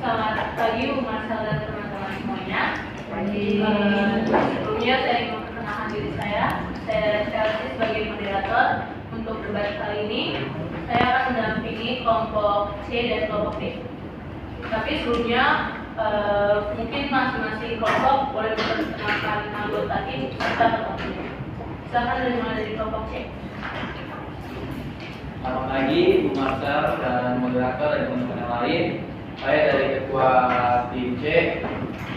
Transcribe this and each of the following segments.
Selamat pagi Bu Marcel dan teman-teman semuanya. Sebelumnya saya ingin memperkenalkan diri saya. Saya Chelsea sebagai moderator untuk debat kali ini. Saya akan mendampingi kelompok C dan kelompok D. Tapi sebelumnya mungkin masing-masing kelompok boleh memperkenalkan anggota tim serta kelompoknya. Silakan dari kelompok C. Selamat pagi Bu Marcel dan moderator dan teman-teman yang lain. Saya dari ketua tim C.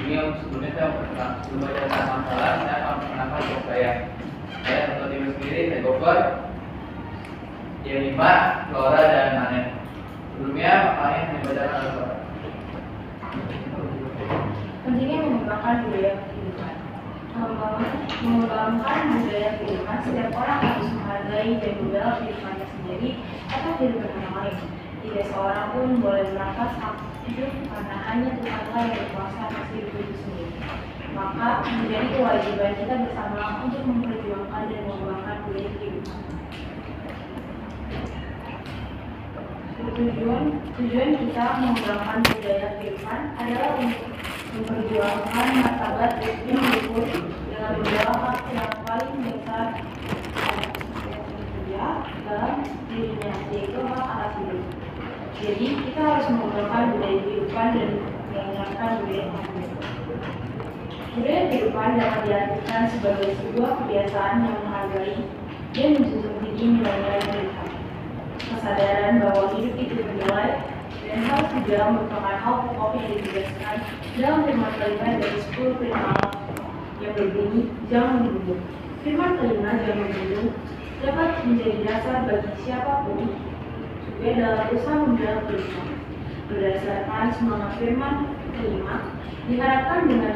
Ini sebelumnya saya masalah, saya akan memperkenalkan kelompok saya. Saya ketua tim sendiri, saya Gofar, Yenima, Flora dan Anet. Sebelumnya makanya saya bacakan Flora. Pentingnya mengembangkan budaya kehidupan. Mengembangkan budaya kehidupan, setiap orang harus menghargai dan membela kehidupannya sendiri atau kehidupan orang lain. Tidak seorang pun boleh merampas hak hidup karena hanya Tuhanlah yang berkuasa atas hidup itu sendiri. Maka menjadi kewajiban kita bersama untuk memperjuangkan dan mengembangkan budaya kehidupan. Tujuan kita mengembangkan budaya kehidupan adalah untuk memperjuangkan martabat yang luhur dengan membela hak yang paling besar dalam dirinya, yaitu hak atas hidup. Jadi kita harus mengembangkan budaya kehidupan dan mengenalkan budaya hidup. Budaya kehidupan dapat diartikan sebagai sebuah kebiasaan yang menghargai dan menjunjung tinggi nilai-nilai kehidupan. Kesadaran bahwa hidup itu bernilai dan harus dijaga merupakan hal pokok yang ditegaskan dalam firman kelima dari 10 firman Allah yang berbunyi, jangan membunuh. Firman kelima, jangan membunuh, dapat menjadi dasar bagi siapapun juga dalam usaha membela kehidupan. Berdasarkan semangat firman kelima, diharapkan dengan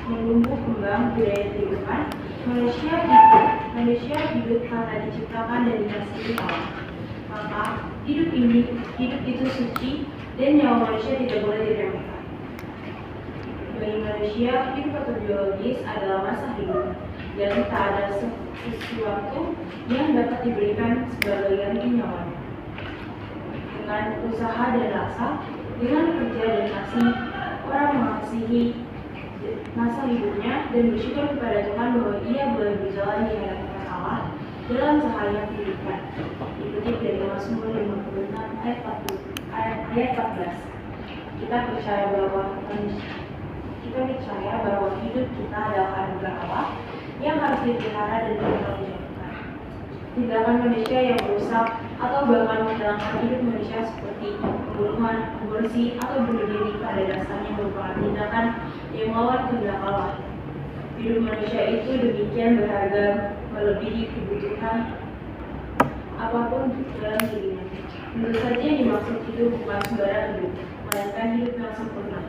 menumbuh kembang budaya kehidupan, manusia hidup karena diciptakan dan dikasihi Allah. Maka hidup itu suci dan nyawa manusia tidak boleh diremehkan. Bagi manusia, hidup atau biologis adalah masa hidup, jadi tak ada sesuatu yang dapat diberikan sebagai ganti nyawanya. Dengan usaha dan rasa, dengan kerja dan kasih, orang mengasihi masa hidupnya dan bersyukur kepada Tuhan bahwa ia boleh berjalan di hadapan Allah dalam cahaya kehidupan. Dikutip dari Mazmur 56 ayat 14. Kita percaya bahwa hidup kita adalah anugerah Allah yang harus dipelihara dan dipertanggungjawabkan. Tindakan manusia yang merusak atau bahkan menghilangkan hidup manusia seperti pembunuhan, aborsi, atau bunuh diri pada dasarnya merupakan tindakan yang melawan kehendak Allah. Hidup manusia itu demikian berharga melebihi kebutuhan apapun dalam dirinya. Tentu saja yang dimaksud hidup bukan sembarang hidup, melainkan hidup yang sempurna.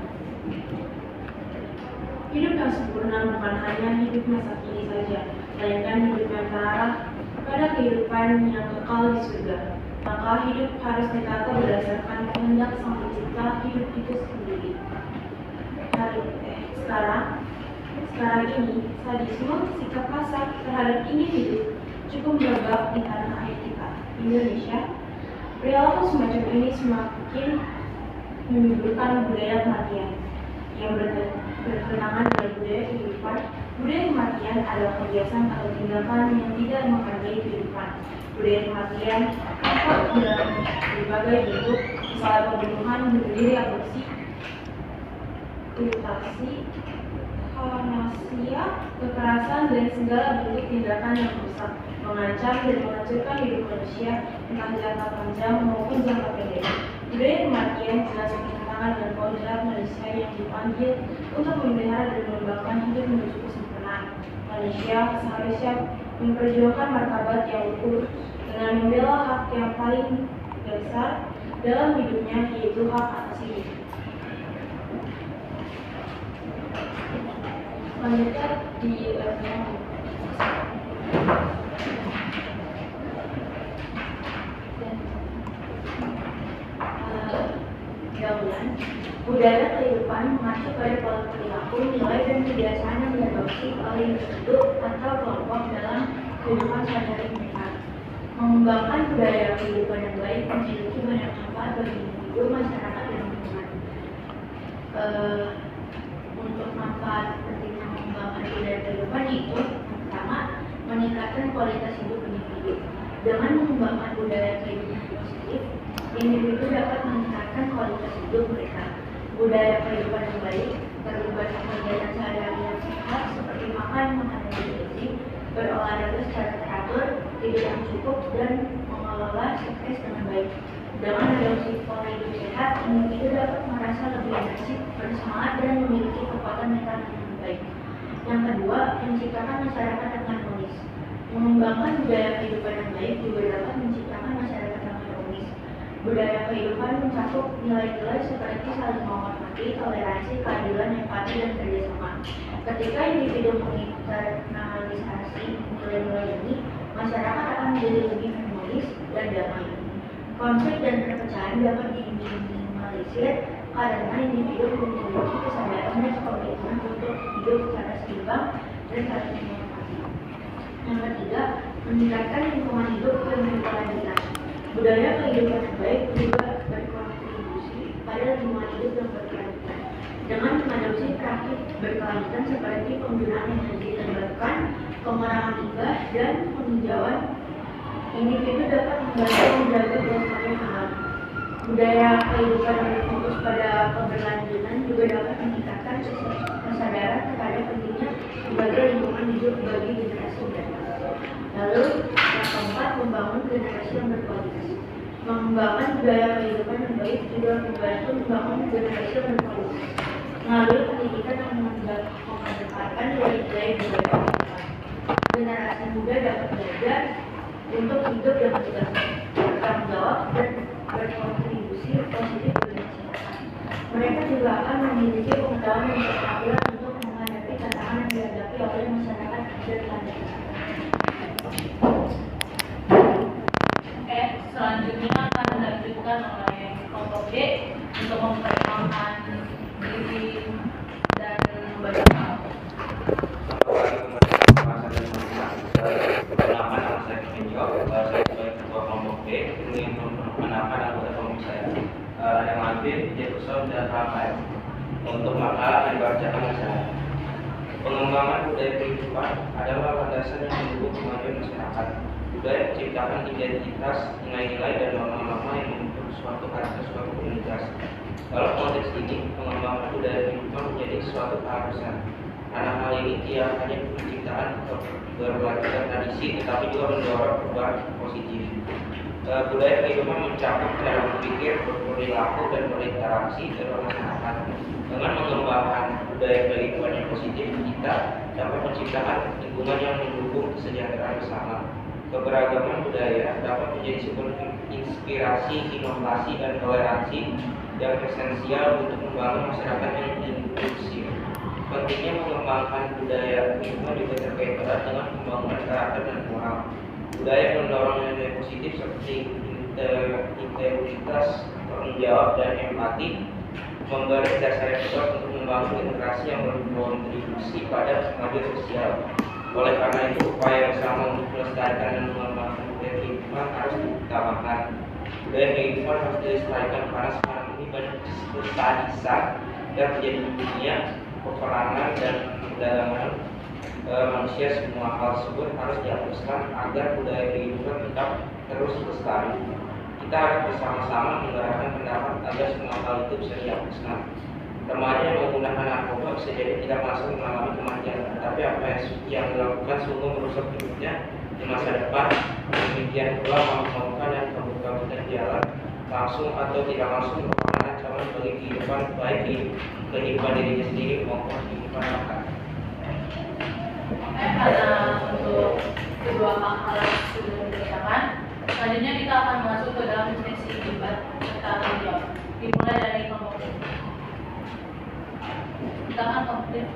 Hidup yang sempurna bukan hanya hidup masa kini saja, melainkan hidup yang terarah pada kehidupan yang kekal di surga. Maka hidup harus ditata berdasarkan kehendak Sang Pencipta hidup itu sendiri. Sekarang ini, sadisme sikap kasar terhadap individu cukup merebak di tanah air kita, Indonesia. Perilaku semacam ini semakin menimbulkan budaya kematian yang bertentangan dengan budaya kehidupan. Budaya kematian adalah kebiasaan atau tindakan yang tidak menghargai kehidupan. Budaya kematian tampak dalam berbagai bentuk, misalnya pembunuhan, bunuh diri, aborsi, mutasi, euthanasia, kekerasan, dan segala bentuk tindakan yang merusak, mengancam, dan menghancurkan hidup manusia entah jangka panjang maupun jangka pendek. Budaya kematian jelas bertentangan dengan kodrat manusia yang dipanggil untuk memelihara dan mengembangkan hidup menuju kesempurnaan. Manusia seharusnya memperjuangkan martabat yang luhur dengan membela hak yang paling dasar dalam hidupnya, yaitu hak atas hidup. Selanjutnya di budaya kehidupan masuk pada pola perilaku, nilai dan kebiasaan yang diadopsi oleh individu atau kelompok dalam kehidupan sehari-hari mereka. Mengembangkan budaya kehidupan yang baik memiliki banyak manfaat bagi individu, masyarakat, dan lingkungan. untuk manfaat pentingnya mengembangkan budaya kehidupan itu yang pertama meningkatkan kualitas hidup individu. Dengan mengembangkan budaya kehidupan positif, individu dapat meningkatkan kualitas hidup mereka. Budaya kehidupan yang baik terlibat kegiatan sehari-hari yang sehat seperti makan makanan bergizi, berolahraga secara teratur, tidur yang cukup, dan mengelola stres dengan baik. Dengan adopsi pola hidup sehat, individu dapat merasa lebih energi, bersemangat, dan memiliki kekuatan mental yang lebih baik. Yang kedua, menciptakan masyarakat yang harmonis. Mengembangkan budaya kehidupan yang baik juga dapat menciptakan masyarakat yang harmonis. Budaya kehidupan mencakup nilai-nilai seperti saling menghormati, toleransi, keadilan, empati, dan kerjasama. Ketika individu menginternalisasi nilai-nilai ini, masyarakat akan menjadi lebih harmonis dan damai. Konflik dan perpecahan dapat diminimalisir karena individu memiliki kesadaran dan komitmen untuk hidup secara seimbang dan saling menghormati. Yang ketiga, meningkatkan lingkungan hidup dan berkelanjutan. Budaya kehidupan yang baik juga berkontribusi pada lingkungan hidup yang berkelanjutan. Dengan mengadopsi praktik berkelanjutan seperti penggunaan energi terbarukan, pengurangan limbah, dan penghijauan, individu dapat membantu menjaga kelestarian alam. Budaya kehidupan yang berfokus pada keberlanjutan juga dapat meningkatkan kesadaran terhadap pentingnya menjaga lingkungan hidup bagi generasi mendatang. Lalu, yang keempat, membangun generasi yang berkualitas. Mengembangkan budaya kehidupan yang baik juga membantu membangun generasi yang berkualitas. Melalui pendidikan yang mengedepankan nilai-nilai budaya kehidupan, generasi muda dapat belajar untuk hidup yang bertanggung jawab dan berkontribusi positif bagi masyarakat. Mereka juga akan memiliki pengetahuan dan keterampilan untuk menghadapi tantangan yang dihadapi oleh masyarakat dan planeta. Selanjutnya akan dilanjutkan oleh kelompok D untuk memperkenalkan diri dan berkenal. Saya sebagai ketua kelompok D ingin memperkenalkan anggota kelompok saya yang hadir Jefferson dan Rafael untuk makalah yang dibacakan saya. Pengembangan budaya kehidupan adalah landasan yang mendukung kemajuan masyarakat. Budaya menciptakan identitas, nilai-nilai, dan norma-norma yang membentuk suatu karakter suatu komunitas. Dalam konteks ini, pengembangan budaya kehidupan menjadi suatu keharusan. Karena hal ini tidak hanya menciptakan berlanjutan tradisi, tetapi juga mendorong perubahan positif. Budaya kehidupan mencakup cara berpikir, berperilaku, dan berinteraksi dalam masyarakat. Dengan mengembangkan budaya kehidupan yang positif, kita dapat menciptakan lingkungan yang mendukung kesejahteraan bersama. Keberagaman budaya dapat menjadi sumber inspirasi, inovasi, dan toleransi yang esensial untuk membangun masyarakat yang inklusif. Pentingnya mengembangkan budaya kehidupan juga terkait erat dengan pembangunan karakter dan moral. Budaya mendorong nilai positif seperti integritas, tanggung jawab, dan empati, memberi dasar yang kuat untuk membangun generasi yang berkontribusi pada kemajuan sosial. Oleh karena itu, upaya bersama untuk melestarikan dan mengembangkan budaya kehidupan harus diutamakan. Budaya kehidupan harus dilestarikan karena sekarang ini banyak kestadisan yang terjadi di dunia, peperangan dan perdagangan manusia. Semua hal tersebut harus dihapuskan agar budaya kehidupan tetap terus lestari. Kita harus bersama-sama menggerakkan pendapat agar semua hal itu bisa dihapuskan. Remaja yang menggunakan narkoba bisa jadi tidak langsung mengalami kematian, tetapi apa yang dilakukan sungguh merusak hidupnya di masa depan. Demikian pula melakukan dan kabut-kabutan jalan langsung atau tidak langsung merupakan ancaman bagi kehidupan, baik kehidupan dirinya sendiri maupun kehidupan orang lain. Karena untuk kedua makalah sudah dibacakan, selanjutnya kita akan masuk ke dalam sesi debat tanya jawab. Dimulai dari kelompok D. Kita akan komplit.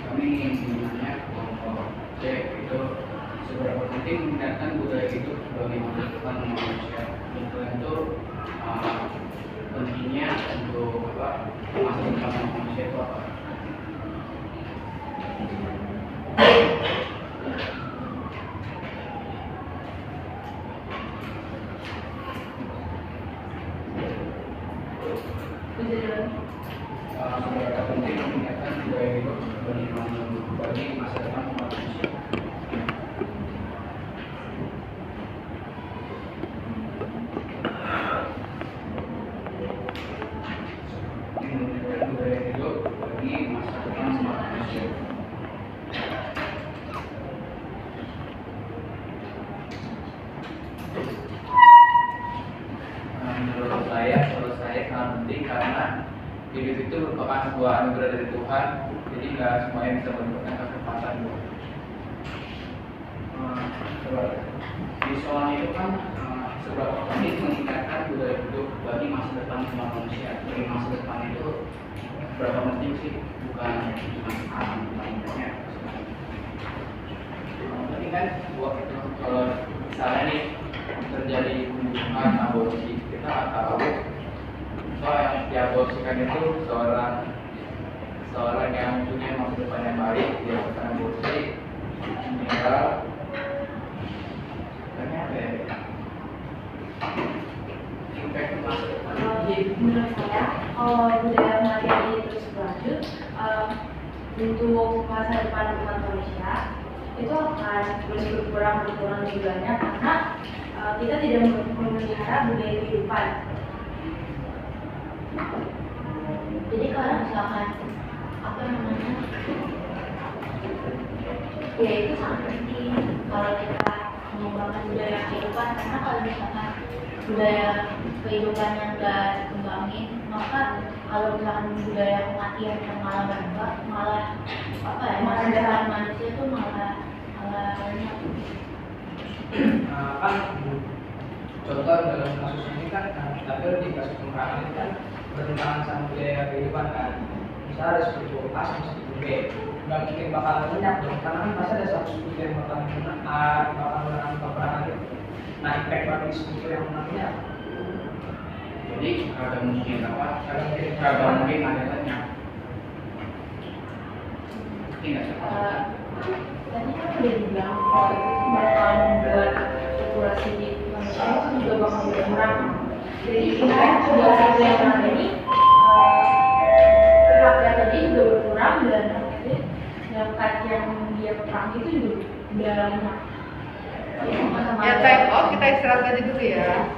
Kami ingin menggunakan kelompok C itu seberapa penting meningkatkan budaya hidup sebagai masa depan manusia. Lingkungan itu pentingnya untuk masa depan manusia itu apa? Seberapa penting meningkatkan budaya hidup bagi masa depan manusia. Meningkatkan budaya hidup bagi masa depan manusia. Menurut saya sangat penting karena hidup itu merupakan sebuah anugerah dari Tuhan, jadi nggak semuanya bisa mendapatkan kesempatan. Di soal itu kan seberapa penting meningkatkan budaya hidup bagi masa depan semua manusia. Bagi masa depan itu berapa penting sih? Bukan sekarang, bukannya. Penting kan buat itu kalau misalnya nih terjadi pembunuhan aborsi, kita tahu bahwa yang diaborsikan itu seorang yang punya masa depan yang baik, dia akan aborsi, meninggal. Apa ya? Impact masa depan. Menurut saya, kalau budaya kematian ini terus berlanjut, untuk masa depan umat manusia itu akan terus berkurang jumlahnya karena kita tidak memelihara budaya kehidupan. Jadi kalau misalkan apa namanya, ya itu sangat penting kalau kita mengembangkan budaya kehidupan, karena kalau misalkan budaya kehidupan yang nggak dikembangin, maka kalau misalkan budaya kematian yang malah berubah, malah apa ya, masa depan manusia itu malah banyak. Kan contoh dalam kasus ini kan, tapi di kasus pemerahan ini kan bertentangan sama budaya kehidupan kan. Misalnya ada suku A sama suku B, nggak mungkin bakal lenyap dong, karena kan pasti ada satu suku yang bakal menang peperangan itu. Nah, impact bagi suku yang menangnya apa? Jadi kagak mungkin ada lenyap. Tidak sepakat. Tadi kan udah dibilang kalau itu bakal membuat populasi manusia itu juga bakal berkurang. Jadi kan populasi yang ada ini rakyat tadi juga berkurang dan rakyat yang dia perang itu juga udah banyak. Ya, time out, kita istirahat aja dulu ya.